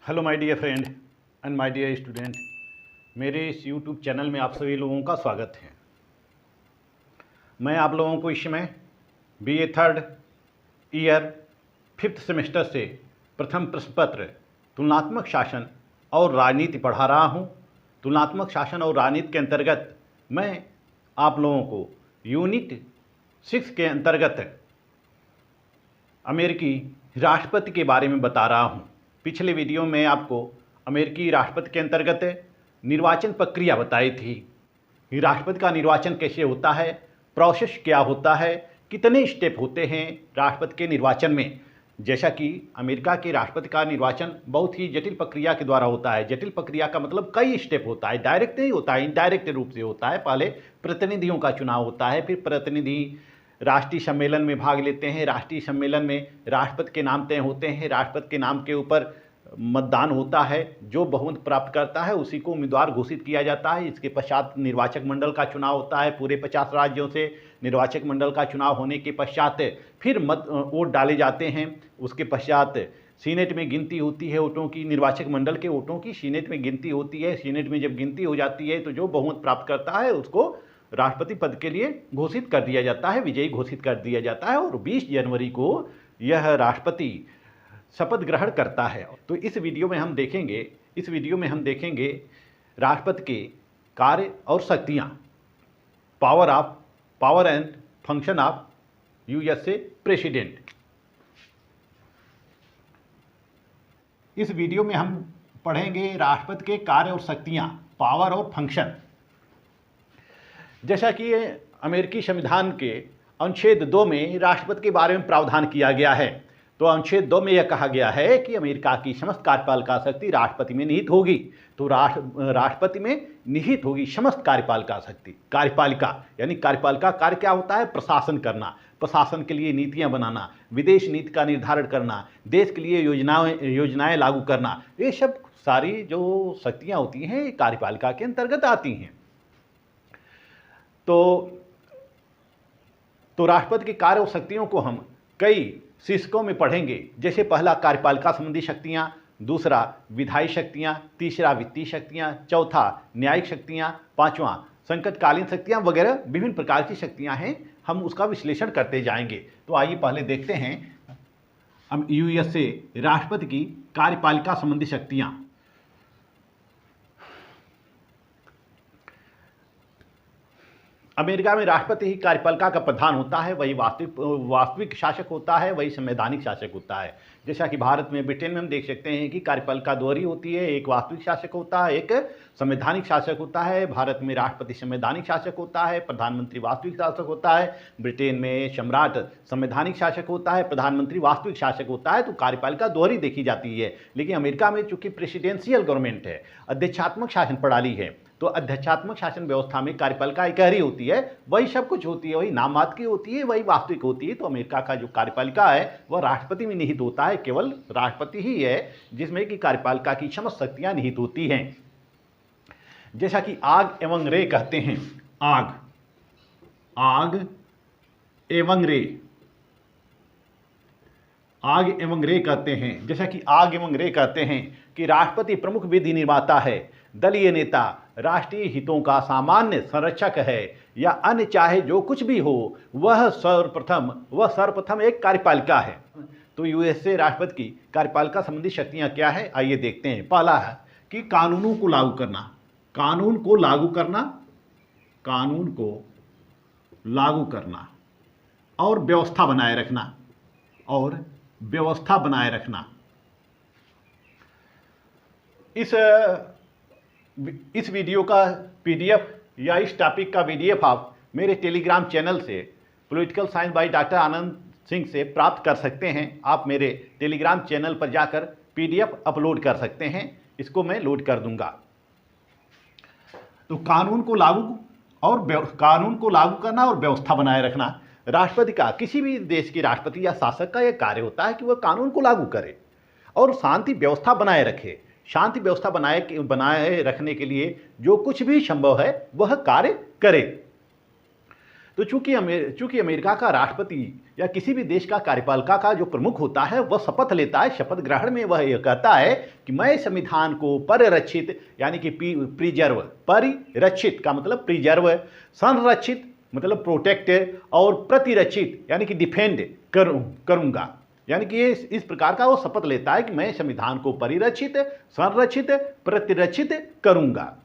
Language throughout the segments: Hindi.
Hello my dear friend and my dear student, मेरे इस यूट्यूब चैनल में आप सभी लोगों का स्वागत है। मैं आप लोगों को इस समय BA third year 5th semester से प्रथम प्रश्न पत्र तुलनात्मक शासन और राजनीति पढ़ा रहा हूं। तुलनात्मक शासन और राजनीति के अंतर्गत मैं आप लोगों को यूनिट 6 के अंतर्गत अमेरिकी राष्ट्रपति के बारे में बता रहा हूं। पिछले वीडियो में आपको अमेरिकी राष्ट्रपति के अंतर्गत निर्वाचन प्रक्रिया बताई थी कि राष्ट्रपति का निर्वाचन कैसे होता है, प्रोसेस क्या होता है, कितने स्टेप होते हैं राष्ट्रपति के निर्वाचन में। जैसा कि अमेरिका के राष्ट्रपति का निर्वाचन बहुत ही जटिल प्रक्रिया के द्वारा होता है। जटिल प्रक्रिया का मतलब कई स्टेप होता है, डायरेक्ट नहीं होता है, इनडायरेक्ट रूप से होता है। पहले प्रतिनिधियों का चुनाव होता है, फिर प्रतिनिधि राष्ट्रीय सम्मेलन में भाग लेते हैं। राष्ट्रीय सम्मेलन में राष्ट्रपति के नाम तय होते हैं। राष्ट्रपति के नाम के ऊपर मतदान होता है। जो बहुमत प्राप्त करता है उसी को उम्मीदवार घोषित किया जाता है। इसके पश्चात निर्वाचक मंडल का चुनाव होता है। पूरे 50 राज्यों से निर्वाचक मंडल का चुनाव होने के पश्चात फिर वोट डाले जाते हैं। उसके पश्चात सीनेट में गिनती होती है वोटों की, निर्वाचक मंडल के वोटों की सीनेट में गिनती होती है। सीनेट में जब गिनती हो जाती है तो जो बहुमत प्राप्त करता है उसको राष्ट्रपति पद के लिए घोषित कर दिया जाता है, विजयी घोषित कर दिया जाता है। और 20 जनवरी को यह राष्ट्रपति शपथ ग्रहण करता है। तो इस वीडियो में हम देखेंगे राष्ट्रपति के कार्य और शक्तियाँ, power and function of USA president. इस वीडियो में हम पढ़ेंगे राष्ट्रपति के कार्य और शक्तियाँ, पावर और फंक्शन। जैसा कि अमेरिकी संविधान के अनुच्छेद 2 में राष्ट्रपति के बारे में प्रावधान किया गया है। तो अनुच्छेद 2 में यह कहा गया है कि अमेरिका की समस्त कार्यपालिका शक्ति राष्ट्रपति में निहित होगी। तो राष्ट्रपति में निहित होगी समस्त कार्यपालिका शक्ति। कार्यपालिका यानी कार्यपालिका कार्य क्या होता है? प्रशासन करना, प्रशासन के लिए नीतियां बनाना, विदेश नीति का निर्धारण करना, देश के लिए योजनाएं लागू करना। ये सब सारी जो शक्तियां होती हैं कार्यपालिका के अंतर्गत आती हैं। तो राष्ट्रपति के कार्य और शक्तियों को हम कई शीर्षकों में पढ़ेंगे। जैसे पहला कार्यपालिका संबंधी शक्तियां, दूसरा विधायी शक्तियां, तीसरा वित्तीय शक्तियां, चौथा न्यायिक शक्तियां, पांचवा संकटकालीन शक्तियां वगैरह विभिन्न प्रकार की शक्तियां हैं। हम उसका विश्लेषण करते जाएंगे। तो आइए पहले देखते हैं हम यूएसए राष्ट्रपति की कार्यपालिका संबंधी शक्तियां। अमेरिका में राष्ट्रपति ही कार्यपालिका का प्रधान होता है। वही वास्तविक शासक होता है, वही संवैधानिक शासक होता है। जैसा कि भारत में, ब्रिटेन में हम देख सकते हैं कि कार्यपालिका दोहरी होती है। एक वास्तविक शासक होता है, एक संवैधानिक शासक होता है। भारत में राष्ट्रपति संवैधानिक शासक होता है, प्रधानमंत्री वास्तविक शासक होता है। ब्रिटेन में सम्राट संवैधानिक शासक होता है, प्रधानमंत्री वास्तविक शासक होता है। तो कार्यपालिका दोहरी देखी जाती है। लेकिन अमेरिका में चूंकि प्रेसिडेंशियल गवर्नमेंट है, अध्यक्षात्मक शासन प्रणाली है, तो अध्यक्षात्मक शासन व्यवस्था में कार्यपालिका इकहरी होती है। वही सब कुछ होती है, वही नाम मात्र की होती है, वही वास्तविक होती है। तो अमेरिका का जो कार्यपालिका है वह राष्ट्रपति में निहित होता है। केवल राष्ट्रपति ही है जिसमें कि कार्यपालिका की समस्त शक्तियां निहित होती हैं। जैसा कि आग एवं रे कहते हैं, आग एवं रे कहते हैं। जैसा कि आग एवं रे कहते हैं कि राष्ट्रपति प्रमुख विधि निर्माता है, दलीय नेता, राष्ट्रीय हितों का सामान्य संरक्षक है, या अन्य चाहे जो कुछ भी हो, वह सर्वप्रथम एक कार्यपालिका है। तो यूएसए राष्ट्रपति की कार्यपालिका संबंधी शक्तियां क्या है, आइए देखते हैं। पहला है कि कानूनों को लागू करना, कानून को लागू करना और व्यवस्था बनाए रखना, इस वीडियो का पीडीएफ या इस टॉपिक का पीडीएफ आप मेरे टेलीग्राम चैनल से political science by doctor Anand Singh से प्राप्त कर सकते हैं। आप मेरे टेलीग्राम चैनल पर जाकर पीडीएफ अपलोड कर सकते हैं। इसको मैं लोड कर दूंगा। तो कानून को लागू करना और व्यवस्था बनाए रखना राष्ट्रपति का, किसी भी देश के राष्ट्रपति या शासक का यह कार्य होता है कि वह कानून को लागू करे और शांति व्यवस्था बनाए रखे। शांति व्यवस्था बनाए रखने के लिए जो कुछ भी संभव है वह कार्य करे। तो चूंकि अमेरिका का राष्ट्रपति या किसी भी देश का कार्यपालिका का जो प्रमुख होता है वह शपथ लेता है, शपथ ग्रहण में वह यह कहता है कि मैं संविधान को परिरक्षित यानी कि प्रिजर्व, परिरक्षित का मतलब प्रिजर्व, संरक्षित मतलब प्रोटेक्ट और प्रतिरक्षित यानी कि डिफेंड करूंगा। यानी कि ये इस प्रकार का वो शपथ लेता है कि मैं संविधान को परिरक्षित, संरक्षित, प्रतिरक्षित करूंगा।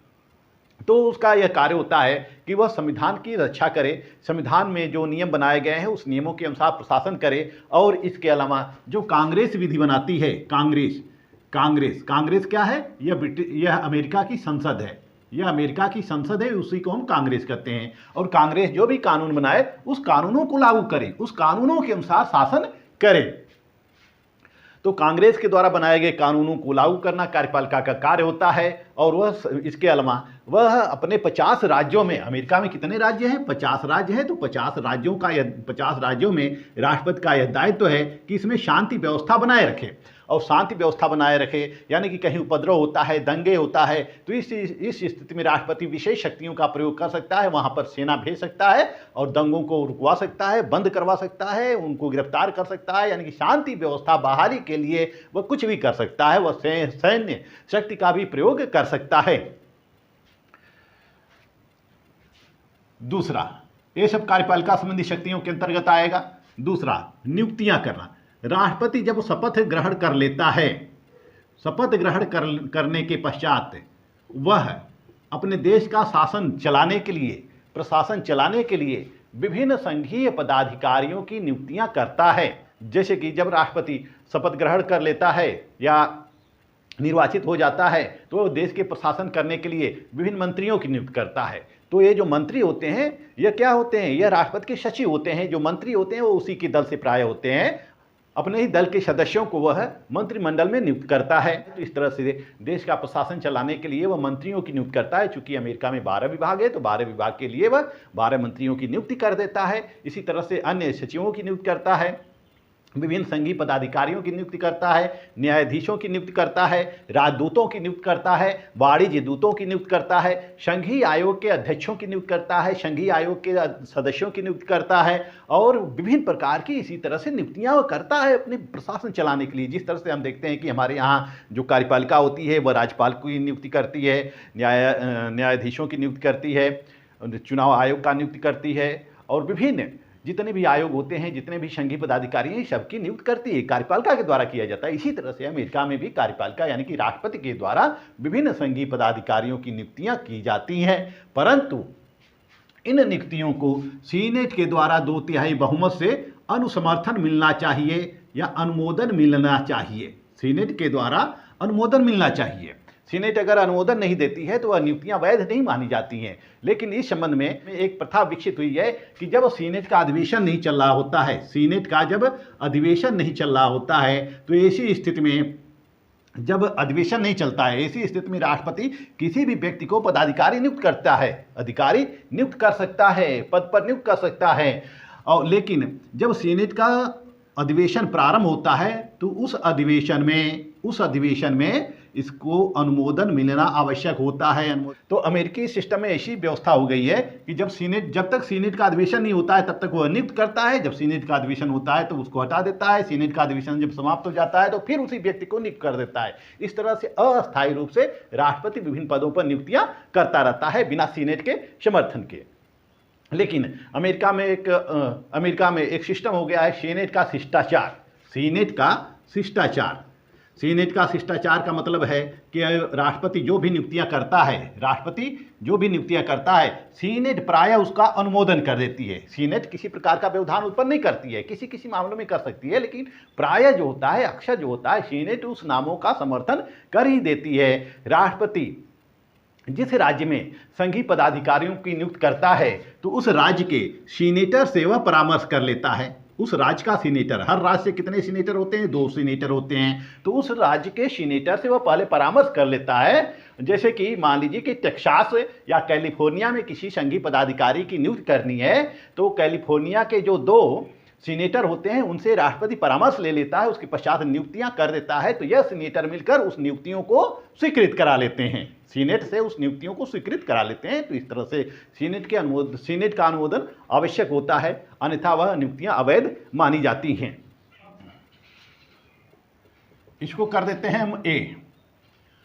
तो उसका यह कार्य होता है कि वह संविधान की रक्षा करे, संविधान में जो नियम बनाए गए हैं उस नियमों के अनुसार प्रशासन करे, और इसके अलावा जो कांग्रेस विधि बनाती है, कांग्रेस क्या है? यह अमेरिका की संसद है, यह अमेरिका की संसद है, उसी को हम कांग्रेस कहते हैं। और कांग्रेस जो भी कानून बनाए उस कानूनों को लागू करे, उस कानूनों के अनुसार शासन करे। तो कांग्रेस के द्वारा बनाए गए कानूनों को लागू करना कार्यपालिका का कार्य होता है। और वह इसके अलावा वह अपने 50 राज्यों में, अमेरिका में कितने राज्य हैं? 50 राज्य हैं। तो 50 राज्यों में राष्ट्रपति का यह दायित्व है कि इसमें शांति व्यवस्था बनाए रखे, और शांति व्यवस्था बनाए रखे यानी कि कहीं उपद्रव होता है, दंगे होता है, तो इस स्थिति में राष्ट्रपति विशेष शक्तियों का प्रयोग कर सकता है, वहाँ पर सेना भेज सकता है और दंगों को रुकवा सकता है, बंद करवा सकता है, उनको गिरफ्तार कर सकता है। यानी कि शांति व्यवस्था बहाली के लिए वह कुछ भी कर सकता है, वह सैन्य शक्ति का भी प्रयोग कर सकता है। दूसरा, ये सब कार्यपालिका संबंधी शक्तियों के अंतर्गत आएगा। दूसरा, नियुक्तियां करना। राष्ट्रपति जब शपथ ग्रहण कर लेता है, शपथ ग्रहण करने के पश्चात वह अपने देश का शासन चलाने के लिए, प्रशासन चलाने के लिए विभिन्न संघीय पदाधिकारियों की नियुक्तियां करता है। जैसे कि जब राष्ट्रपति शपथ ग्रहण कर लेता है या निर्वाचित हो जाता है तो देश के प्रशासन करने के लिए विभिन्न मंत्रियों की नियुक्ति करता है। तो ये जो मंत्री होते हैं ये क्या होते हैं? यह राष्ट्रपति के सचिव होते हैं। जो मंत्री होते हैं वो उसी के दल से प्राय होते हैं, अपने ही दल के सदस्यों को वह मंत्रिमंडल में नियुक्त करता है। तो इस तरह से देश का प्रशासन चलाने के लिए वह मंत्रियों की नियुक्ति करता है। चूंकि अमेरिका में 12 विभाग है तो 12 विभाग के लिए वह 12 मंत्रियों की नियुक्ति कर देता है। इसी तरह से अन्य सचिवों की नियुक्ति करता है, विभिन्न संघीय पदाधिकारियों की नियुक्ति करता है, न्यायाधीशों की नियुक्ति करता है, राजदूतों की नियुक्ति करता है, वाणिज्य दूतों की नियुक्ति करता है, संघीय आयोग के अध्यक्षों की नियुक्ति करता है, संघीय आयोग के सदस्यों की नियुक्ति करता है, और विभिन्न प्रकार की इसी तरह से नियुक्तियां करता है अपने प्रशासन चलाने के लिए। जिस तरह से हम देखते हैं कि हमारे यहाँ जो कार्यपालिका होती है वह राज्यपाल की नियुक्ति करती है, न्यायाधीशों की नियुक्ति करती है, चुनाव आयोग का नियुक्ति करती है, और विभिन्न जितने भी आयोग होते हैं, जितने भी संघीय पदाधिकारी हैं, सबकी नियुक्ति करती है, कार्यपालिका के द्वारा किया जाता है। इसी तरह से अमेरिका में भी कार्यपालिका यानी कि राष्ट्रपति के द्वारा विभिन्न संघीय पदाधिकारियों की नियुक्तियां की जाती हैं। परंतु इन नियुक्तियों को सीनेट के द्वारा 2/3 बहुमत से अनुसमर्थन मिलना चाहिए या अनुमोदन मिलना चाहिए। सीनेट के द्वारा अनुमोदन मिलना चाहिए। सीनेट अगर अनुमोदन नहीं देती है तो वह नियुक्तियां वैध नहीं मानी जाती हैं। लेकिन इस संबंध में एक प्रथा विकसित हुई है कि जब सीनेट का अधिवेशन नहीं चल रहा होता है, सीनेट का जब अधिवेशन नहीं चल रहा होता है तो ऐसी स्थिति में, जब अधिवेशन नहीं चलता है, ऐसी स्थिति में राष्ट्रपति किसी भी व्यक्ति को पदाधिकारी नियुक्त करता है, अधिकारी नियुक्त कर सकता है, पद पर नियुक्त कर सकता है। और लेकिन जब सीनेट का अधिवेशन प्रारंभ होता है तो उस अधिवेशन में इसको अनुमोदन मिलना आवश्यक होता है। तो अमेरिकी सिस्टम में ऐसी व्यवस्था हो गई है कि जब तक सीनेट का अधिवेशन नहीं होता है तब तक वह नियुक्त करता है, जब सीनेट का अधिवेशन होता है तो उसको हटा देता है, सीनेट का अधिवेशन जब समाप्त हो जाता है तो फिर उसी व्यक्ति को नियुक्त कर देता है। इस तरह से अस्थायी रूप से राष्ट्रपति विभिन्न पदों पर नियुक्तियां करता रहता है बिना सीनेट के समर्थन के। लेकिन अमेरिका में एक सिस्टम हो गया है सीनेट का शिष्टाचार। सीनेट का शिष्टाचार का मतलब है कि राष्ट्रपति जो भी नियुक्तियां करता है, सीनेट प्रायः उसका अनुमोदन कर देती है। सीनेट किसी प्रकार का व्यवधान उत्पन्न नहीं करती है, किसी किसी मामलों में कर सकती है, लेकिन प्रायः जो होता है, अक्सर जो होता है, सीनेट उस नामों का समर्थन कर ही देती है। राष्ट्रपति जिस राज्य में संघीय पदाधिकारियों की नियुक्ति करता है तो उस राज्य के सीनेटर से वह परामर्श कर लेता है। उस राज्य का सीनेटर, हर राज्य से कितने सीनेटर होते हैं? 2 सीनेटर होते हैं। तो उस राज्य के सीनेटर से वह पहले परामर्श कर लेता है। जैसे कि मान लीजिए कि टेक्सास या कैलिफोर्निया में किसी संघीय पदाधिकारी की नियुक्ति करनी है तो कैलिफोर्निया के जो 2 सीनेटर होते हैं उनसे राष्ट्रपति परामर्श ले लेता है, उसके पश्चात नियुक्तियां कर देता है, तो यह सीनेटर मिलकर उस नियुक्तियों को स्वीकृत करा लेते हैं, सीनेट से उस नियुक्तियों को स्वीकृत करा लेते हैं। तो इस तरह से सीनेट का अनुमोदन आवश्यक होता है, अन्यथा वह नियुक्तियां अवैध मानी जाती हैं। इसको कर देते हैं हम ए,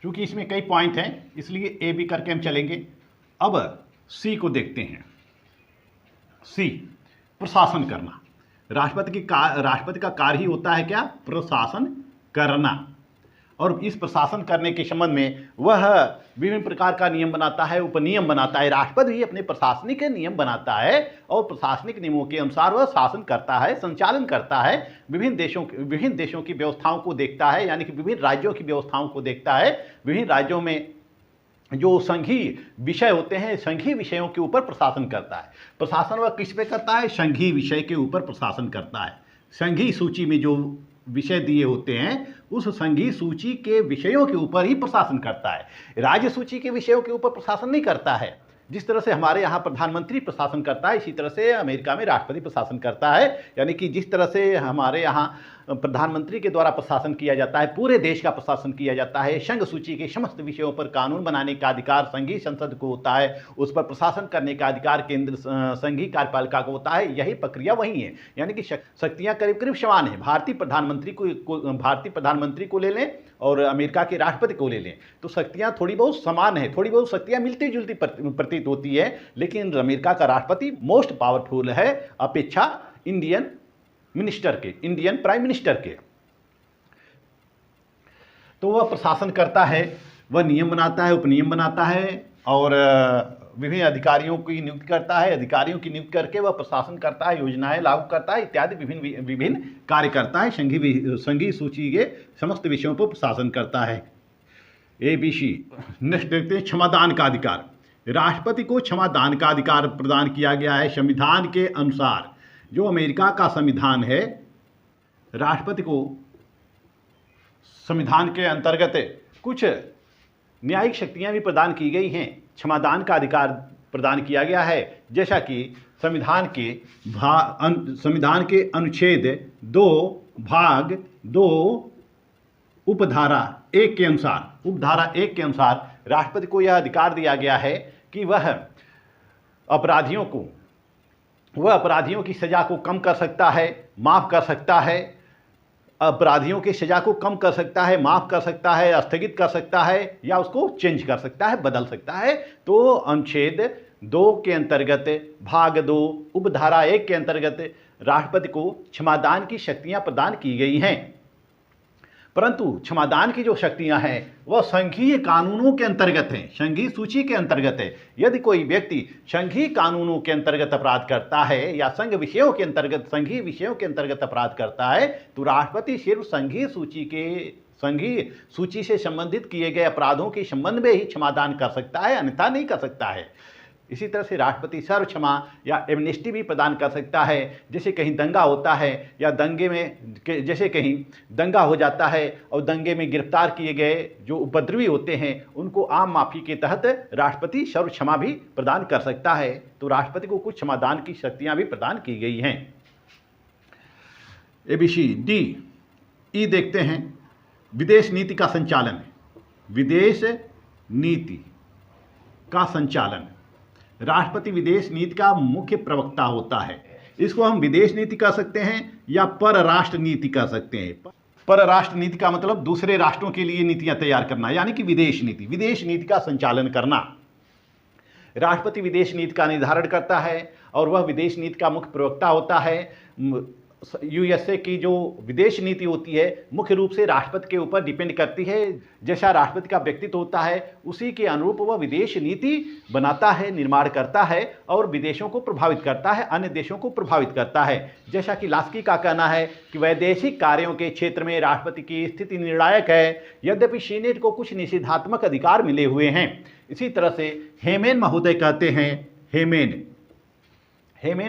क्योंकि इसमें कई पॉइंट हैं इसलिए ए भी करके हम चलेंगे। अब सी को देखते हैं। सी, प्रशासन करना। राष्ट्रपति का कार्य ही होता है क्या? प्रशासन करना। और इस प्रशासन करने के संबंध में वह विभिन्न प्रकार का नियम बनाता है, उपनियम बनाता है। राष्ट्रपति भी अपने प्रशासनिक नियम बनाता है और प्रशासनिक नियमों के अनुसार वह शासन करता है, संचालन करता है, विभिन्न देशों की व्यवस्थाओं को देखता है, यानी कि विभिन्न राज्यों की व्यवस्थाओं को देखता है। विभिन्न राज्यों में जो संघीय विषय होते हैं, संघीय विषयों के ऊपर प्रशासन करता है। प्रशासन वह किस पे करता है? संघीय विषय के ऊपर प्रशासन करता है। संघीय सूची में जो विषय दिए होते हैं उस संघीय सूची के विषयों के ऊपर ही प्रशासन करता है। राज्य सूची के विषयों के ऊपर प्रशासन नहीं करता है। जिस तरह से हमारे यहाँ प्रधानमंत्री प्रशासन करता है, इसी तरह से अमेरिका में राष्ट्रपति प्रशासन करता है। यानी कि जिस तरह से हमारे यहाँ प्रधानमंत्री के द्वारा प्रशासन किया जाता है, पूरे देश का प्रशासन किया जाता है। संघ सूची के समस्त विषयों पर कानून बनाने का अधिकार संघीय संसद को होता है, उस पर प्रशासन करने का अधिकार केंद्र संघीय कार्यपालिका को होता है। यही प्रक्रिया वही है, यानी कि शक्तियाँ करीब करीब समान है। भारतीय प्रधानमंत्री को ले लें और अमेरिका के राष्ट्रपति को ले लें तो शक्तियाँ थोड़ी बहुत समान है, थोड़ी बहुत शक्तियाँ मिलती जुलती प्रतीत होती है, लेकिन अमेरिका का राष्ट्रपति मोस्ट पावरफुल है अपेक्षा इंडियन प्राइम मिनिस्टर के। तो वह प्रशासन करता है, वह नियम बनाता है, उपनियम बनाता है और विभिन्न अधिकारियों की नियुक्ति करता है। अधिकारियों की नियुक्ति करके वह प्रशासन करता है, योजनाएं लागू करता है इत्यादि विभिन्न कार्य करता है। संघीय सूची के समस्त विषयों पर प्रशासन करता है। ABC। नेक्स्ट देखते हैं क्षमादान का अधिकार। राष्ट्रपति को क्षमादान का अधिकार प्रदान किया गया है संविधान के अनुसार। जो अमेरिका का संविधान है, राष्ट्रपति को संविधान के अंतर्गत कुछ न्यायिक शक्तियां भी प्रदान की गई हैं। क्षमादान का अधिकार प्रदान किया गया है, जैसा कि संविधान के अनुच्छेद 2 भाग 2 उपधारा 1 के अनुसार राष्ट्रपति को यह अधिकार दिया गया है कि वह अपराधियों की सजा को कम कर सकता है, माफ़ कर सकता है। अपराधियों की सजा को कम कर सकता है, माफ़ कर सकता है, स्थगित कर सकता है या उसको चेंज कर सकता है, बदल सकता है। तो अनुच्छेद 2 के अंतर्गत भाग 2 उपधारा 1 के अंतर्गत राष्ट्रपति को क्षमादान की शक्तियां प्रदान की गई हैं। परंतु क्षमादान की जो शक्तियां हैं वह संघीय कानूनों के अंतर्गत हैं, संघीय सूची के अंतर्गत है। यदि कोई व्यक्ति संघीय कानूनों के अंतर्गत अपराध करता है या संघीय विषयों के अंतर्गत अपराध करता है तो राष्ट्रपति सिर्फ संघीय सूची से संबंधित किए गए अपराधों के संबंध में ही क्षमादान कर सकता है, अन्यथा नहीं कर सकता है। इसी तरह से राष्ट्रपति सर्व क्षमा या एमनेस्टी भी प्रदान कर सकता है। जैसे कहीं दंगा होता है या जैसे कहीं दंगा हो जाता है और दंगे में गिरफ्तार किए गए जो उपद्रवी होते हैं उनको आम माफी के तहत राष्ट्रपति सर्व क्षमा भी प्रदान कर सकता है। तो राष्ट्रपति को कुछ क्षमादान की शक्तियां भी प्रदान की गई हैं। ABC। D। E देखते हैं विदेश नीति का संचालन। विदेश नीति का संचालन, राष्ट्रपति विदेश नीति का मुख्य प्रवक्ता होता है। इसको हम विदेश नीति कह सकते हैं या परराष्ट्र नीति कह सकते हैं। परराष्ट्र नीति का मतलब दूसरे राष्ट्रों के लिए नीतियां तैयार करना, यानी कि विदेश नीति का संचालन करना। राष्ट्रपति विदेश नीति का निर्धारण करता है और वह विदेश नीति का मुख्य प्रवक्ता होता है। USA की जो विदेश नीति होती है मुख्य रूप से राष्ट्रपति के ऊपर डिपेंड करती है। जैसा राष्ट्रपति का व्यक्तित्व होता है उसी के अनुरूप वह विदेश नीति बनाता है, निर्माण करता है और विदेशों को प्रभावित करता है, अन्य देशों को प्रभावित करता है। जैसा कि लास्की का कहना है कि वैदेशिक कार्यों के क्षेत्र में राष्ट्रपति की स्थिति निर्णायक है, यद्यपि सीनेट को कुछ निषेधात्मक अधिकार मिले हुए हैं। इसी तरह से हेमेन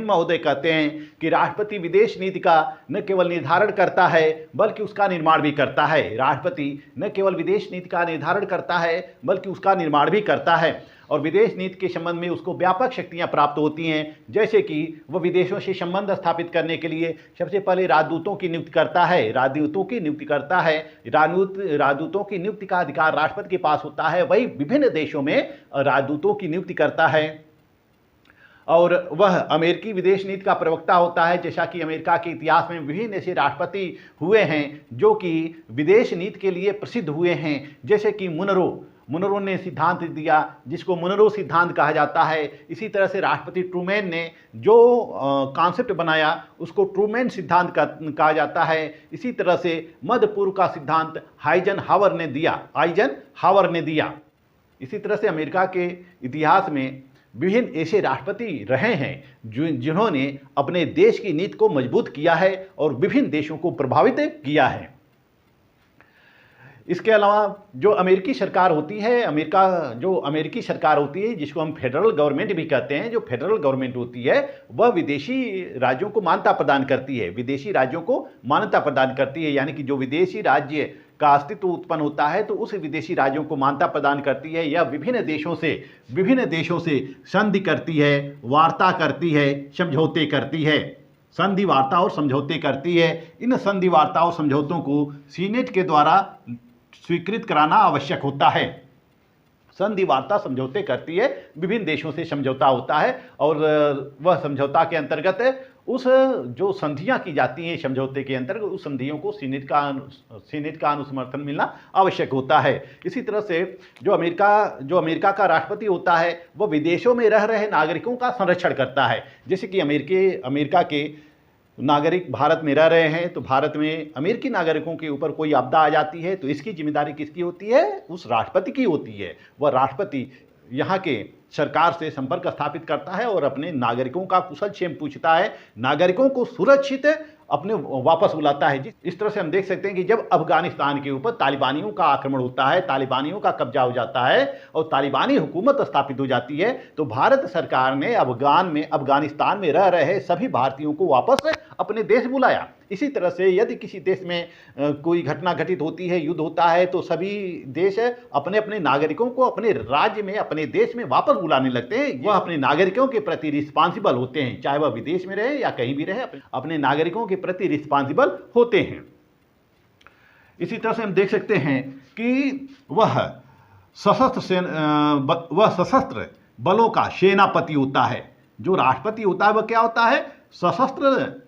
महोदय कहते हैं कि राष्ट्रपति विदेश नीति का न केवल निर्धारण करता है बल्कि उसका निर्माण भी करता है। राष्ट्रपति न केवल विदेश नीति का निर्धारण करता है बल्कि उसका निर्माण भी करता है। और विदेश नीति के संबंध में उसको व्यापक शक्तियां प्राप्त होती हैं, जैसे कि वह विदेशों से संबंध स्थापित करने के लिए सबसे पहले राजदूतों की नियुक्ति करता है। राजदूतों की नियुक्ति का अधिकार राष्ट्रपति के पास होता है। वही विभिन्न देशों में राजदूतों की नियुक्ति करता है और वह अमेरिकी विदेश नीति का प्रवक्ता होता है। जैसा कि अमेरिका के इतिहास में विभिन्न ऐसे राष्ट्रपति हुए हैं जो कि विदेश नीति के लिए प्रसिद्ध हुए हैं, जैसे कि मुनरो ने सिद्धांत दिया जिसको मुनरो सिद्धांत कहा जाता है। इसी तरह से राष्ट्रपति ट्रूमैन ने जो कॉन्सेप्ट बनाया उसको ट्रूमैन सिद्धांत कहा जाता है। इसी तरह से मध्य पूर्व का सिद्धांत आइजनहावर ने दिया। इसी तरह से अमेरिका के इतिहास में विभिन्न ऐसे राष्ट्रपति रहे हैं जिन्होंने अपने देश की नीति को मजबूत किया है और विभिन्न देशों को प्रभावित किया है। इसके अलावा जो अमेरिकी सरकार होती है जिसको हम फेडरल गवर्नमेंट भी कहते हैं, जो फेडरल गवर्नमेंट होती है वह विदेशी राज्यों को मान्यता प्रदान करती है। यानी कि जो विदेशी राज्य का अस्तित्व उत्पन्न होता है तो उस विदेशी राज्यों को मान्यता प्रदान करती है या विभिन्न देशों से संधि करती है, वार्ता करती है, समझौते करती है। संधि वार्ता और समझौते करती है। इन संधि वार्ता और समझौतों को सीनेट के द्वारा स्वीकृत कराना आवश्यक होता है। संधि वार्ता समझौते करती है, विभिन्न देशों से समझौता होता है और वह समझौता के अंतर्गत उस जो संधियां की जाती हैं समझौते के अंतर्गत उस संधियों को सीनेट का अनुसमर्थन मिलना आवश्यक होता है। इसी तरह से जो अमेरिका का राष्ट्रपति होता है वह विदेशों में रह रहे नागरिकों का संरक्षण करता है। जैसे कि अमेरिका के नागरिक भारत में रह रहे हैं तो भारत में अमेरिकी नागरिकों के ऊपर कोई आपदा आ जाती है तो इसकी जिम्मेदारी किसकी होती है? उस राष्ट्रपति की होती है। वह राष्ट्रपति यहाँ के सरकार से संपर्क स्थापित करता है और अपने नागरिकों का कुशल क्षेम पूछता है, नागरिकों को सुरक्षित अपने वापस बुलाता है। इस तरह से हम देख सकते हैं कि जब अफगानिस्तान के ऊपर तालिबानियों का आक्रमण होता है, तालिबानियों का कब्जा हो जाता है और तालिबानी हुकूमत स्थापित हो जाती है तो भारत सरकार ने अफगानिस्तान में रह रहे सभी भारतीयों को वापस अपने देश बुलाया। इसी तरह से यदि किसी देश में कोई घटना घटित होती है, युद्ध होता है तो सभी देश अपने अपने नागरिकों को अपने राज्य में, अपने देश में वापस बुलाने लगते हैं। वह अपने नागरिकों के प्रति रिस्पॉन्सिबल होते हैं, चाहे वह विदेश में रहे या कहीं भी रहे, अपने नागरिकों के प्रति रिस्पॉन्सिबल होते हैं। इसी तरह से हम देख सकते हैं कि वह सशस्त्र बलों का सेनापति होता है। जो राष्ट्रपति होता है वह क्या होता है? सशस्त्र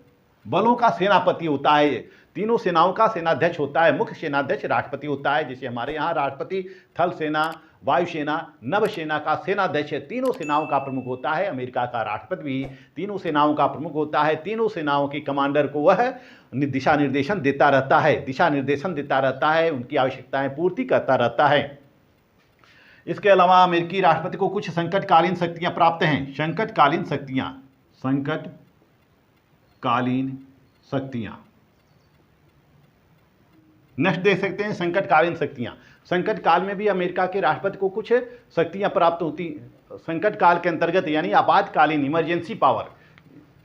बलों का सेनापति होता है। तीनों सेनाओं का सेनाध्यक्ष होता है। मुख्य सेनाध्यक्ष राष्ट्रपति होता है। जैसे हमारे यहाँ राष्ट्रपति थल सेना, वायुसेना, नभसेना का सेनाध्यक्ष तीनों सेनाओं का प्रमुख होता है। अमेरिका का राष्ट्रपति भी तीनों सेनाओं का प्रमुख होता है। तीनों सेनाओं के कमांडर को वह दिशा निर्देशन देता रहता है, उनकी आवश्यकताएं पूर्ति करता रहता है। इसके अलावा अमेरिकी राष्ट्रपति को कुछ संकटकालीन शक्तियां प्राप्त हैं। संकटकालीन शक्तियां नेक्स्ट देख सकते हैं। संकटकालीन शक्तियां, संकट काल में भी अमेरिका के राष्ट्रपति को कुछ शक्तियां प्राप्त होती। संकट काल के अंतर्गत यानी आपातकालीन इमरजेंसी पावर,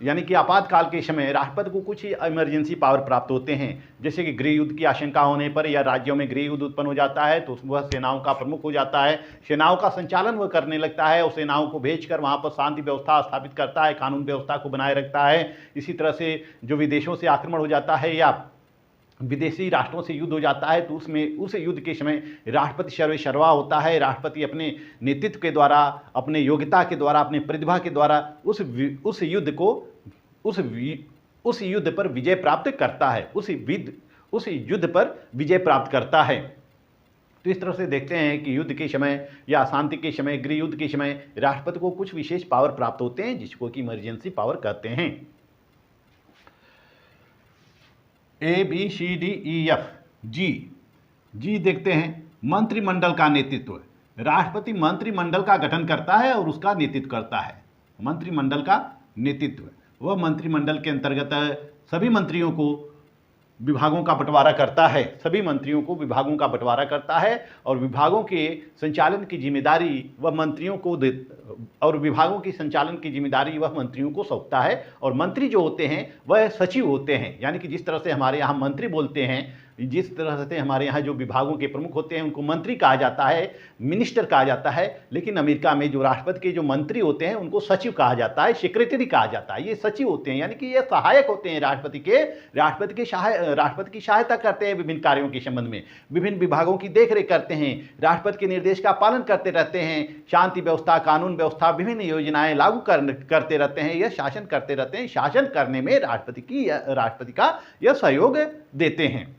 यानी कि आपातकाल के समय राष्ट्रपति को कुछ इमरजेंसी पावर प्राप्त होते हैं। जैसे कि गृह युद्ध की आशंका होने पर या राज्यों में गृह युद्ध उत्पन्न हो जाता है तो वह सेनाओं का प्रमुख हो जाता है। सेनाओं का संचालन वह करने लगता है और सेनाओं को भेजकर वहाँ पर शांति व्यवस्था स्थापित करता है, कानून व्यवस्था को बनाए रखता है। इसी तरह से जो विदेशों से आक्रमण हो जाता है या विदेशी राष्ट्रों से युद्ध हो जाता है तो उस युद्ध के समय राष्ट्रपति सर्वेसर्वा होता है। राष्ट्रपति अपने नेतृत्व के द्वारा, अपने योग्यता के द्वारा, अपने प्रतिभा के द्वारा उस युद्ध पर विजय प्राप्त करता है, उस युद्ध पर विजय प्राप्त करता है। तो इस तरह से देखते हैं कि युद्ध के समय या शांति के समय, गृह युद्ध के समय राष्ट्रपति को कुछ विशेष पावर प्राप्त होते हैं जिसको कि इमरजेंसी पावर कहते हैं। ABCDEF जी देखते हैं। मंत्रिमंडल का नेतृत्व, राष्ट्रपति मंत्रिमंडल का गठन करता है और उसका नेतृत्व करता है। मंत्रिमंडल का नेतृत्व, वह मंत्रिमंडल के अंतर्गत सभी मंत्रियों को विभागों का बंटवारा करता है, और विभागों के संचालन की जिम्मेदारी वह मंत्रियों को सौंपता है। और मंत्री जो होते हैं वह सचिव होते हैं। यानी कि जिस तरह से हमारे यहाँ मंत्री बोलते हैं जिस तरह से हमारे यहाँ जो विभागों के प्रमुख होते हैं उनको मंत्री कहा जाता है, मिनिस्टर कहा जाता है, लेकिन अमेरिका में जो राष्ट्रपति के जो मंत्री होते हैं उनको सचिव कहा जाता है, सेक्रेटरी कहा जाता है। ये सचिव होते हैं, यानी कि ये सहायक होते हैं राष्ट्रपति की सहायता करते हैं विभिन्न कार्यों के संबंध में, विभिन्न विभागों की देखरेख करते हैं, राष्ट्रपति के निर्देश का पालन करते रहते हैं, शांति व्यवस्था, कानून व्यवस्था, विभिन्न योजनाएं लागू करते रहते हैं, यह शासन करते रहते हैं। शासन करने में राष्ट्रपति का यह सहयोग देते हैं।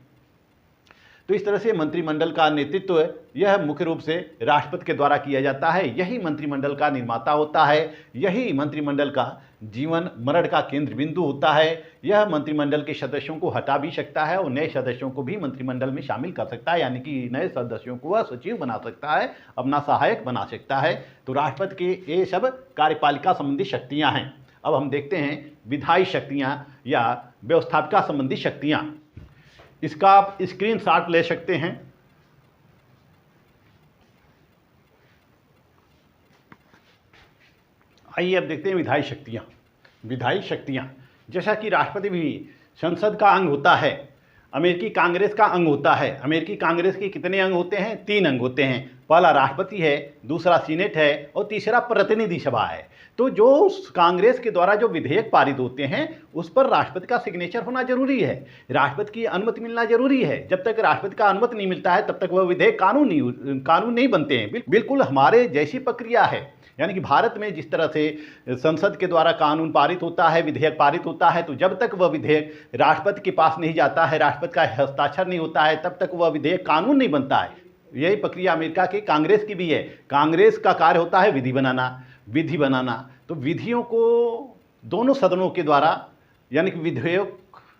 तो इस तरह से मंत्रिमंडल का नेतृत्व यह मुख्य रूप से राष्ट्रपति के द्वारा किया जाता है। यही मंत्रिमंडल का निर्माता होता है, यही मंत्रिमंडल का जीवन मरण का केंद्र बिंदु होता है। यह मंत्रिमंडल के सदस्यों को हटा भी सकता है और नए सदस्यों को भी मंत्रिमंडल में शामिल कर सकता है, यानी कि नए सदस्यों को वह सचिव बना सकता है, अपना सहायक बना सकता है। तो राष्ट्रपति के ये सब कार्यपालिका संबंधी शक्तियाँ हैं। अब हम देखते हैं विधायी शक्तियाँ या व्यवस्थापिका संबंधी शक्तियाँ। इसका आप स्क्रीनशॉट ले सकते हैं। आइए अब देखते हैं विधायी शक्तियाँ। विधायी शक्तियाँ, जैसा कि राष्ट्रपति भी संसद का अंग होता है, अमेरिकी कांग्रेस का अंग होता है। अमेरिकी कांग्रेस के कितने अंग होते हैं? 3 अंग होते हैं। पहला राष्ट्रपति है, दूसरा सीनेट है और तीसरा प्रतिनिधि सभा है। तो जो कांग्रेस के द्वारा जो विधेयक पारित होते हैं उस पर राष्ट्रपति का सिग्नेचर होना जरूरी है, राष्ट्रपति की अनुमति मिलना जरूरी है। जब तक राष्ट्रपति का अनुमति नहीं मिलता है तब तक वह विधेयक कानून नहीं बनते हैं। बिल्कुल हमारे जैसी प्रक्रिया है, यानी कि भारत में जिस तरह से संसद के द्वारा कानून पारित होता है, विधेयक पारित होता है, तो जब तक वह विधेयक राष्ट्रपति के पास नहीं जाता है, राष्ट्रपति का हस्ताक्षर नहीं होता है, तब तक वह विधेयक कानून नहीं बनता है। यही प्रक्रिया अमेरिका के कांग्रेस की भी है। कांग्रेस का कार्य होता है विधि बनाना। तो विधियों को दोनों सदनों के द्वारा, यानी कि विधेयक,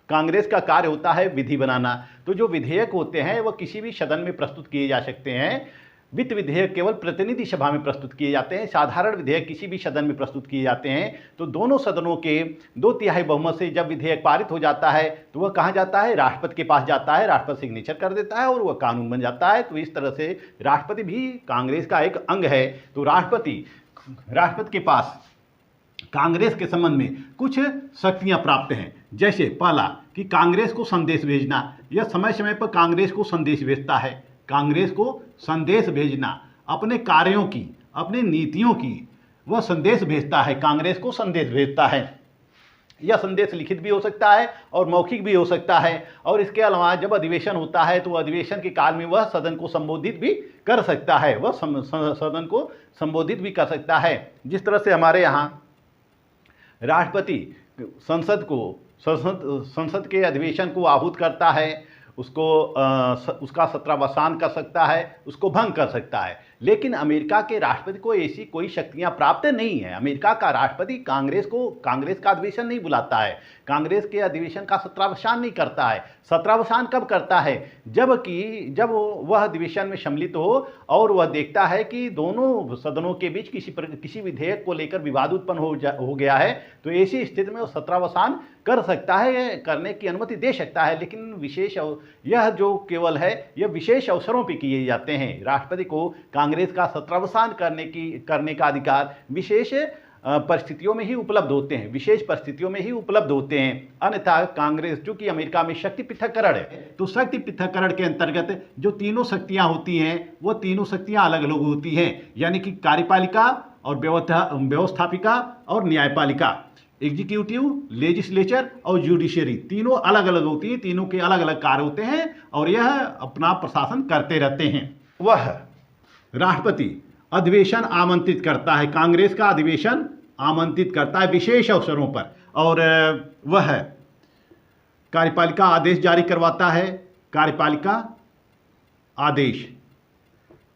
कांग्रेस का कार्य होता है विधि बनाना। तो जो विधेयक होते हैं वह किसी भी सदन में प्रस्तुत किए जा सकते हैं। वित्त विधेयक केवल प्रतिनिधि सभा में प्रस्तुत किए जाते हैं, साधारण विधेयक किसी भी सदन में प्रस्तुत किए जाते हैं। तो दोनों सदनों के 2/3 बहुमत से जब विधेयक पारित हो जाता है तो वह कहाँ जाता है? राष्ट्रपति के पास जाता है, राष्ट्रपति सिग्नेचर कर देता है और वह कानून बन जाता है। तो इस तरह से राष्ट्रपति भी कांग्रेस का एक अंग है। तो राष्ट्रपति के पास कांग्रेस के संबंध में कुछ शक्तियां प्राप्त हैं। जैसे पहला कि कांग्रेस को संदेश भेजना, यह समय समय पर कांग्रेस को संदेश भेजता है। कांग्रेस को संदेश भेजना, अपने कार्यों की, अपनी नीतियों की वह संदेश भेजता है, कांग्रेस को संदेश भेजता है। यह संदेश लिखित भी हो सकता है और मौखिक भी हो सकता है। और इसके अलावा जब अधिवेशन होता है तो अधिवेशन के काल में वह सदन को संबोधित भी कर सकता है, वह सदन को संबोधित भी कर सकता है। जिस तरह से हमारे यहाँ राष्ट्रपति संसद के अधिवेशन को आहूत करता है, उसका सत्रावसान कर सकता है, उसको भंग कर सकता है। लेकिन अमेरिका के राष्ट्रपति को ऐसी कोई शक्तियां प्राप्त नहीं है। अमेरिका का राष्ट्रपति कांग्रेस का अधिवेशन नहीं बुलाता है, कांग्रेस के अधिवेशन का सत्रावसान नहीं करता है। सत्रावसान कब करता है? जब वह अधिवेशन में सम्मिलित हो और वह देखता है कि दोनों सदनों के बीच किसी विधेयक को लेकर विवाद उत्पन्न हो गया है, तो ऐसी स्थिति में वो सत्रावसान कर सकता है, करने की अनुमति दे सकता है। लेकिन यह जो केवल है यह विशेष अवसरों पर किए जाते हैं। राष्ट्रपति को कांग्रेस का सत्रावसान करने का अधिकार विशेष परिस्थितियों में ही उपलब्ध होते हैं, विशेष परिस्थितियों में ही उपलब्ध होते हैं। अन्यथा कांग्रेस, चूंकि अमेरिका में शक्ति पृथक्करण है, तो शक्ति पृथक्करण के अंतर्गत जो तीनों शक्तियां होती हैं वो तीनों शक्तियां अलग अलग होती हैं, यानी कि कार्यपालिका और व्यवस्थापिका और न्यायपालिका, एग्जीक्यूटिव, लेजिस्लेचर और जुडिशरी, तीनों अलग अलग होती हैं, तीनों के अलग अलग कार्य होते हैं और यह अपना प्रशासन करते रहते हैं। वह राष्ट्रपति अधिवेशन आमंत्रित करता है, कांग्रेस का अधिवेशन आमंत्रित करता है विशेष अवसरों पर, और वह कार्यपालिका आदेश जारी करवाता है। कार्यपालिका आदेश,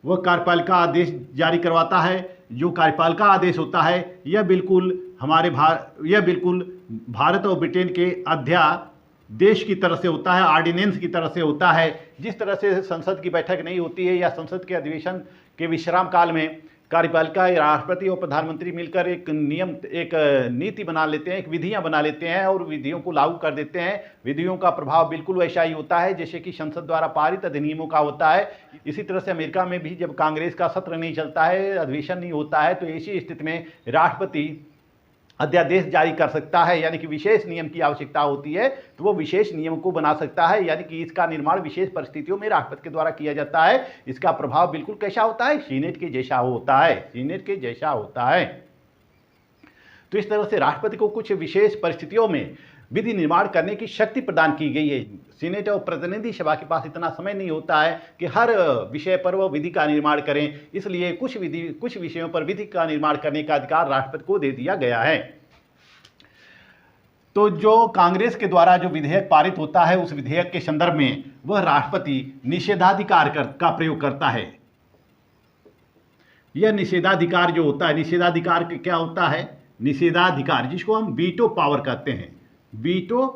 वह कार्यपालिका आदेश जारी करवाता है। जो कार्यपालिका आदेश होता है यह बिल्कुल भारत और ब्रिटेन के अध्यादेश की तरह से होता है, ऑर्डिनेंस की तरह से होता है। जिस तरह से संसद की बैठक नहीं होती है या संसद के अधिवेशन के विश्राम काल में कार्यपालिका, राष्ट्रपति और प्रधानमंत्री मिलकर एक नीति बना लेते हैं, एक विधियां बना लेते हैं और विधियों को लागू कर देते हैं। विधियों का प्रभाव बिल्कुल वैसा ही होता है जैसे कि संसद द्वारा पारित अधिनियमों का होता है। इसी तरह से अमेरिका में भी जब कांग्रेस का सत्र नहीं चलता है, अधिवेशन नहीं होता है, तो ऐसी स्थिति में राष्ट्रपति अध्यादेश जारी कर सकता है, यानी कि विशेष नियम की आवश्यकता होती है तो वो विशेष नियम को बना सकता है, यानी कि इसका निर्माण विशेष परिस्थितियों में राष्ट्रपति के द्वारा किया जाता है। इसका प्रभाव बिल्कुल कैसा होता है, सीनेट के जैसा होता है, सीनेट के जैसा होता है। तो इस तरह से राष्ट्रपति को कुछ विशेष परिस्थितियों में विधि निर्माण करने की शक्ति प्रदान की गई है। सीनेट और प्रतिनिधि सभा के पास इतना समय नहीं होता है कि हर विषय पर वह विधि का निर्माण करें, इसलिए कुछ विषयों पर विधि का निर्माण करने का अधिकार राष्ट्रपति को दे दिया गया है। तो जो कांग्रेस के द्वारा जो विधेयक पारित होता है उस विधेयक के संदर्भ में वह राष्ट्रपति निषेधाधिकार का प्रयोग करता है। यह निषेधाधिकार जो होता है, निषेधाधिकार क्या होता है, निषेधाधिकार जिसको हम वीटो पावर कहते हैं, वीटो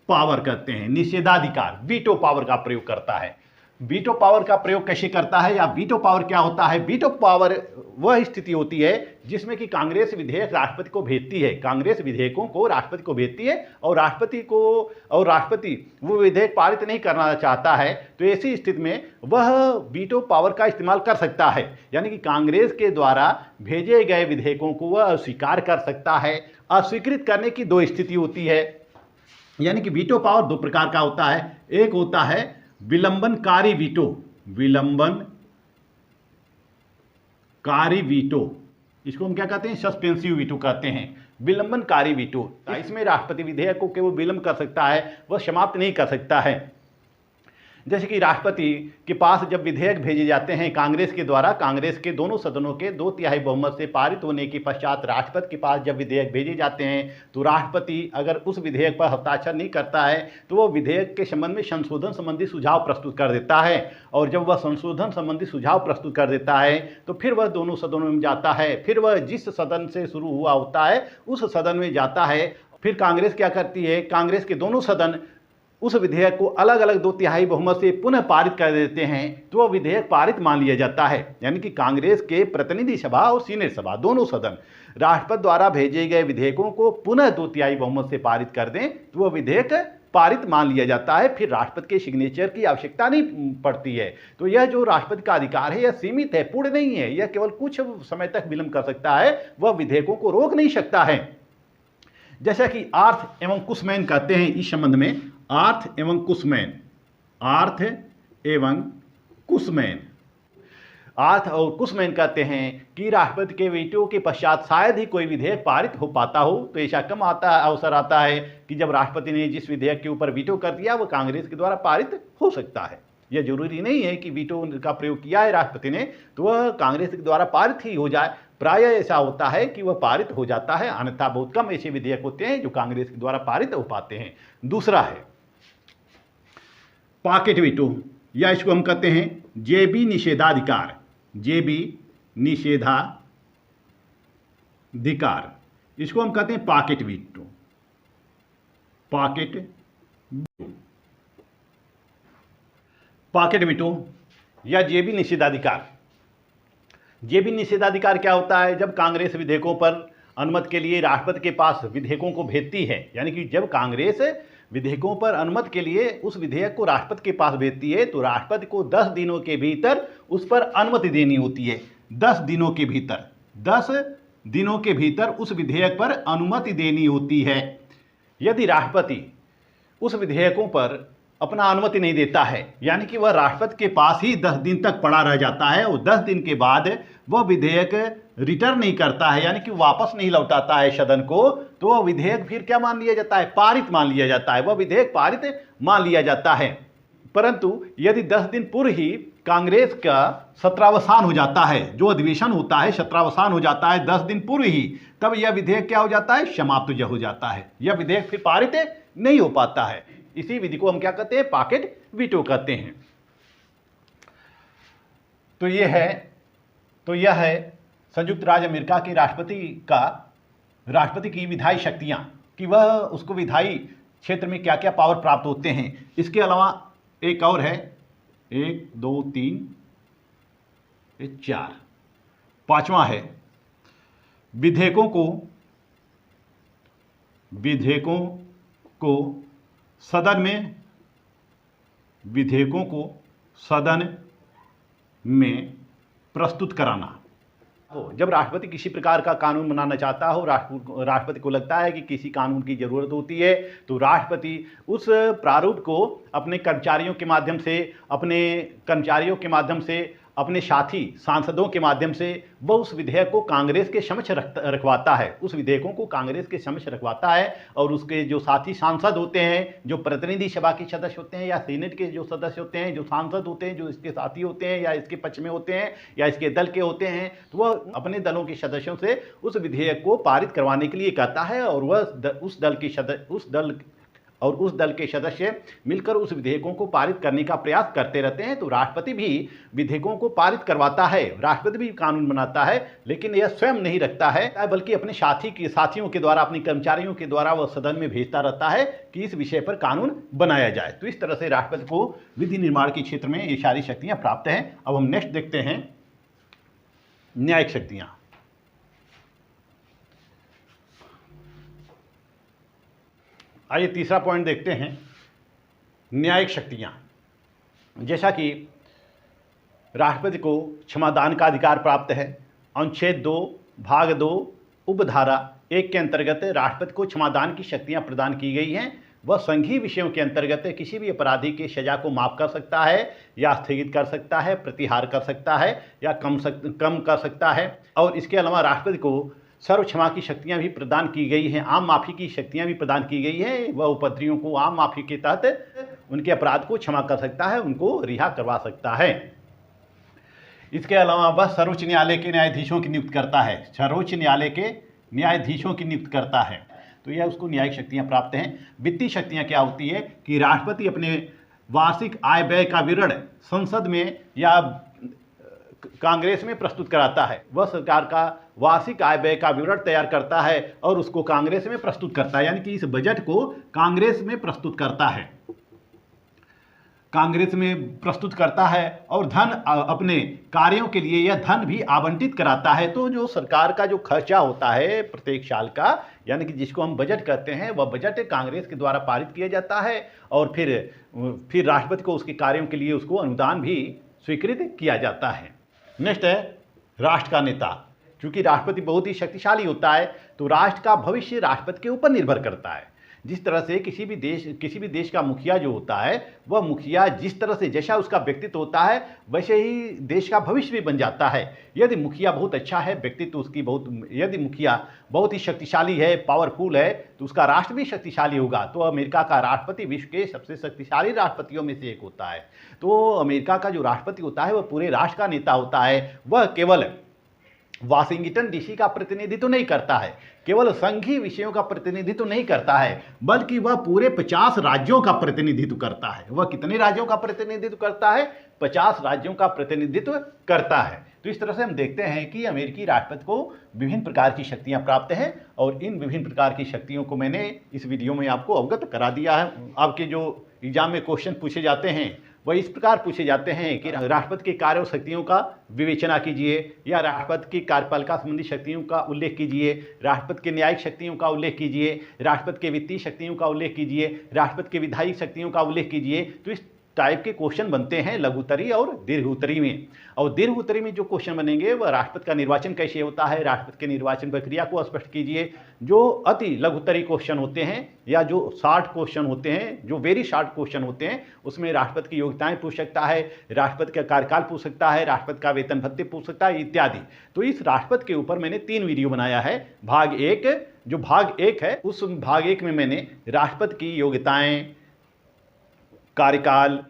पावर कहते हैं, निषेधाधिकार वीटो पावर का प्रयोग करता है। वीटो पावर का प्रयोग कैसे करता है या वीटो पावर क्या होता है? वीटो पावर वह स्थिति होती है जिसमें कि कांग्रेस विधेयक राष्ट्रपति को भेजती है, कांग्रेस विधेयकों को राष्ट्रपति को भेजती है और राष्ट्रपति वो विधेयक पारित नहीं करना चाहता है, तो ऐसी स्थिति में वह वीटो पावर का इस्तेमाल कर सकता है, यानी कि कांग्रेस के द्वारा भेजे गए विधेयकों को वह अस्वीकार कर सकता है। अस्वीकृत करने की दो स्थिति होती है, यानी कि वीटो पावर दो प्रकार का होता है। एक होता है विलंबनकारी वीटो, विलंबनकारी वीटो, इसको हम क्या कहते हैं, सस्पेंसिव वीटो कहते हैं, विलंबनकारी वीटो। इसमें राष्ट्रपति विधेयक को केवल विलंब कर सकता है, वह समाप्त नहीं कर सकता है। जैसे कि राष्ट्रपति के पास जब विधेयक भेजे जाते हैं कांग्रेस के द्वारा, कांग्रेस के दोनों सदनों के 2/3 बहुमत से पारित होने के पश्चात राष्ट्रपति के पास जब विधेयक भेजे जाते हैं तो राष्ट्रपति अगर उस विधेयक पर हस्ताक्षर नहीं करता है तो वो विधेयक के संबंध में संशोधन संबंधी सुझाव प्रस्तुत कर देता है, और जब वह संशोधन संबंधी सुझाव प्रस्तुत कर देता है तो फिर वह दोनों सदनों में जाता है, फिर वह जिस सदन से शुरू हुआ होता है उस सदन में जाता है। फिर कांग्रेस क्या करती है, कांग्रेस के दोनों सदन उस विधेयक को अलग अलग 2/3 बहुमत से पुनः पारित कर देते हैं, तो वह विधेयक पारित मान लिया जाता है। यानी कि कांग्रेस के प्रतिनिधि सभा और सीनेट सभा दोनों सदन राष्ट्रपति द्वारा भेजे गए विधेयकों को पुनः 2/3 बहुमत से पारित कर दें तो वह विधेयक पारित मान लिया जाता है, फिर राष्ट्रपति के सिग्नेचर की आवश्यकता नहीं पड़ती है। तो यह जो राष्ट्रपति का अधिकार है यह सीमित है, पूर्ण नहीं है, यह केवल कुछ समय तक विलंब कर सकता है, वह विधेयकों को रोक नहीं सकता है। जैसा कि आर्थ एवं कुशमैन कहते हैं इस संबंध में, आर्थ एवं कुशमैन, आर्थ एवं कुशमैन, आर्थ और कुशमैन कहते हैं कि राष्ट्रपति के वीटो के पश्चात शायद ही कोई विधेयक पारित हो पाता हो, तो ऐसा कम अवसर आता है कि जब राष्ट्रपति ने जिस विधेयक के ऊपर वीटो कर दिया वह कांग्रेस के द्वारा पारित हो सकता है। यह जरूरी नहीं है कि वीटो का प्रयोग किया है राष्ट्रपति ने तो वह कांग्रेस के द्वारा पारित ही हो जाए, प्रायः ऐसा होता है कि वह पारित हो जाता है, अन्यथा बहुत कम ऐसे विधेयक होते हैं जो कांग्रेस के द्वारा पारित हो पाते हैं। दूसरा है पॉकेट वीटो, या इसको हम कहते हैं जेबी निषेधाधिकार, जेबी निषेधाधिकार, इसको हम कहते हैं pocket veto, pocket veto, pocket veto या जेबी निषेधाधिकार। जेबी निषेधाधिकार क्या होता है, जब कांग्रेस विधेयकों पर अनुमति के लिए राष्ट्रपति के पास विधेयकों को भेजती है, यानी कि जब कांग्रेस विधेयकों पर अनुमति के लिए उस विधेयक को राष्ट्रपति के पास भेजती है तो राष्ट्रपति को 10 दिनों के भीतर उस पर अनुमति देनी होती है। 10 दिनों के भीतर, 10 दिनों के भीतर उस विधेयक पर अनुमति देनी होती है। यदि राष्ट्रपति उस विधेयकों पर अपना अनुमति नहीं देता है, यानी कि वह राष्ट्रपति के पास ही 10 दिन तक पड़ा रह जाता है और 10 दिन के बाद वह विधेयक रिटर्न नहीं करता है, यानी कि वापस नहीं लौटाता है सदन को, तो वह विधेयक फिर क्या मान लिया जाता है, पारित मान लिया जाता है, वह विधेयक पारित मान लिया जाता है। परंतु यदि 10 दिन पूर्व ही कांग्रेस का सत्रावसान हो जाता है, जो अधिवेशन होता है सत्रावसान हो जाता है 10 दिन पूर्व ही, तब यह विधेयक क्या हो जाता है, समाप्त हो जाता है, यह विधेयक फिर पारित नहीं हो पाता है। इसी विधि को हम क्या कहते हैं, पॉकेट वीटो कहते हैं। तो यह है संयुक्त राज्य अमेरिका के राष्ट्रपति की विधायी शक्तियां, कि वह उसको विधायी क्षेत्र में क्या क्या पावर प्राप्त होते हैं। इसके अलावा एक और है, 1 2 3 4, पांचवा है विधेयकों को सदन में प्रस्तुत कराना। जब राष्ट्रपति किसी प्रकार का कानून बनाना चाहता हो, राष्ट्रपति को लगता है कि किसी कानून की जरूरत होती है, तो राष्ट्रपति उस प्रारूप को अपने कर्मचारियों के माध्यम से अपने साथी सांसदों के माध्यम से वह उस विधेयक को कांग्रेस के समक्ष रखवाता है, उस विधेयकों को कांग्रेस के समक्ष रखवाता है। और उसके जो साथी सांसद होते हैं, जो प्रतिनिधि सभा के सदस्य होते हैं या सीनेट के जो सदस्य होते हैं, जो सांसद होते हैं, जो इसके साथी होते हैं या इसके पक्ष में होते हैं या इसके दल के होते हैं, तो वह अपने दलों के सदस्यों से उस विधेयक को पारित करवाने के लिए कहता है। और वह उस दल के सदस्य मिलकर उस विधेयकों को पारित करने का प्रयास करते रहते हैं। तो राष्ट्रपति भी विधेयकों को पारित करवाता है, राष्ट्रपति भी कानून बनाता है, लेकिन यह स्वयं नहीं रखता है, बल्कि अपने साथियों के द्वारा, अपने कर्मचारियों के द्वारा वह सदन में भेजता रहता है कि इस विषय पर कानून बनाया जाए। तो इस तरह से राष्ट्रपति को विधि निर्माण के क्षेत्र में ये सारी शक्तियाँ प्राप्त हैं। अब हम नेक्स्ट देखते हैं न्यायिक शक्तियाँ। आइए तीसरा पॉइंट देखते हैं, न्यायिक शक्तियाँ। जैसा कि राष्ट्रपति को क्षमादान का अधिकार प्राप्त है, अनुच्छेद 2 भाग 2 उपधारा 1 के अंतर्गत राष्ट्रपति को क्षमादान की शक्तियाँ प्रदान की गई हैं। वह संघीय विषयों के अंतर्गत किसी भी अपराधी की सजा को माफ़ कर सकता है या स्थगित कर सकता है, प्रतिहार कर सकता है या कम कर सकता है। और इसके अलावा राष्ट्रपति को सर्व क्षमा की शक्तियां भी प्रदान की गई हैं, आम माफ़ी की शक्तियां भी प्रदान की गई हैं। वह उपद्रवियों को आम माफ़ी के तहत उनके अपराध को क्षमा कर सकता है, उनको रिहा करवा सकता है। इसके अलावा वह सर्वोच्च न्यायालय के न्यायाधीशों की नियुक्त करता है, सर्वोच्च न्यायालय के न्यायाधीशों की नियुक्त करता है। तो यह उसको न्यायिक शक्तियाँ प्राप्त हैं। वित्तीय शक्तियाँ क्या होती है कि राष्ट्रपति अपने वार्षिक आय व्यय का विवरण संसद में या कांग्रेस में प्रस्तुत कराता है। वह सरकार का वार्षिक आय व्यय का विवरण तैयार करता है और उसको कांग्रेस में प्रस्तुत करता है, यानी कि इस बजट को कांग्रेस में प्रस्तुत करता है, कांग्रेस में प्रस्तुत करता है और धन अपने कार्यों के लिए यह धन भी आवंटित कराता है। तो जो सरकार का जो खर्चा होता है प्रत्येक साल का, यानी कि जिसको हम बजट कहते हैं, वह बजट कांग्रेस के द्वारा पारित किया जाता है और फिर राष्ट्रपति को उसके कार्यों के लिए उसको अनुदान भी स्वीकृत किया जाता है। नेक्स्ट है राष्ट्र का नेता। क्योंकि राष्ट्रपति बहुत ही शक्तिशाली होता है, तो राष्ट्र का भविष्य राष्ट्रपति के ऊपर निर्भर करता है। जिस तरह से किसी भी देश का मुखिया जो होता है, वह मुखिया जिस तरह से जैसा उसका व्यक्तित्व होता है वैसे ही देश का भविष्य भी बन जाता है। यदि मुखिया बहुत अच्छा है, व्यक्तित्व उसकी यदि मुखिया बहुत ही शक्तिशाली है, पावरफुल है, तो उसका राष्ट्र भी शक्तिशाली होगा। तो अमेरिका का राष्ट्रपति विश्व के सबसे शक्तिशाली राष्ट्रपतियों में से एक होता है। तो अमेरिका का जो राष्ट्रपति होता है वह पूरे राष्ट्र का नेता होता है। वह केवल वाशिंगटन डीसी का प्रतिनिधित्व नहीं करता है, केवल संघीय विषयों का प्रतिनिधित्व नहीं करता है, बल्कि वह पूरे 50 राज्यों का प्रतिनिधित्व करता है। वह कितने राज्यों का प्रतिनिधित्व करता है? 50 राज्यों का प्रतिनिधित्व करता है। तो इस तरह से हम देखते हैं कि अमेरिकी राष्ट्रपति को विभिन्न प्रकार की शक्तियां प्राप्त हैं और इन विभिन्न प्रकार की शक्तियों को मैंने इस वीडियो में आपको अवगत करा दिया है। आपके जो एग्जाम में क्वेश्चन पूछे जाते हैं वह इस प्रकार पूछे जाते हैं कि राष्ट्रपति के कार्य और शक्तियों का विवेचना कीजिए, या राष्ट्रपति की कार्यपालिका संबंधी शक्तियों का उल्लेख कीजिए, राष्ट्रपति के न्यायिक शक्तियों का उल्लेख कीजिए, राष्ट्रपति के वित्तीय शक्तियों का उल्लेख कीजिए, राष्ट्रपति के विधायिक शक्तियों का उल्लेख कीजिए। तो इस टाइप के क्वेश्चन बनते हैं लघु उत्तरी और दीर्घ उत्तरी में। और दीर्घ उत्तरी में जो क्वेश्चन बनेंगे वह राष्ट्रपति का निर्वाचन कैसे होता है, राष्ट्रपति के निर्वाचन प्रक्रिया को स्पष्ट कीजिए। जो अति लघु उत्तरी क्वेश्चन होते हैं या जो शॉर्ट क्वेश्चन होते हैं, जो वेरी शॉर्ट क्वेश्चन होते हैं, उसमें राष्ट्रपति की योग्यताएं पूछ सकता है, राष्ट्रपति का कार्यकाल पूछ सकता है, राष्ट्रपति का वेतन भत्ते पूछ सकता है इत्यादि। तो इस राष्ट्रपति के ऊपर मैंने 3 वीडियो बनाया है। भाग 1, जो भाग 1 है, उस भाग 1 में मैंने राष्ट्रपति की योग्यताएं, कार्यकाल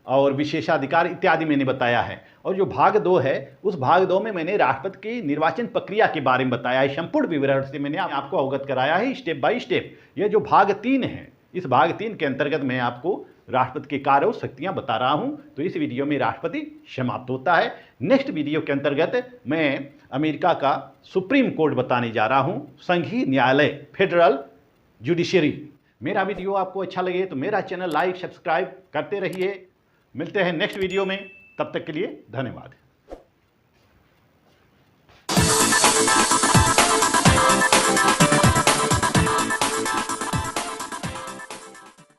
और विशेषाधिकार इत्यादि मैंने बताया है। और जो भाग 2 है, उस भाग 2 में मैंने राष्ट्रपति की निर्वाचन प्रक्रिया के बारे में बताया है। संपूर्ण विवरण से मैंने आपको अवगत कराया है स्टेप बाय स्टेप। यह जो भाग 3 है, इस भाग 3 के अंतर्गत मैं आपको राष्ट्रपति के कार्य और शक्तियाँ बता रहा हूँ। तो इस वीडियो में राष्ट्रपति समाप्त होता है। नेक्स्ट वीडियो के अंतर्गत मैं अमेरिका का सुप्रीम कोर्ट बताने जा रहा हूँ, संघीय न्यायालय, फेडरल जुडिशरी। मेरा वीडियो आपको अच्छा लगे तो मेरा चैनल लाइक सब्सक्राइब करते रहिए। मिलते हैं नेक्स्ट वीडियो में, तब तक के लिए धन्यवाद।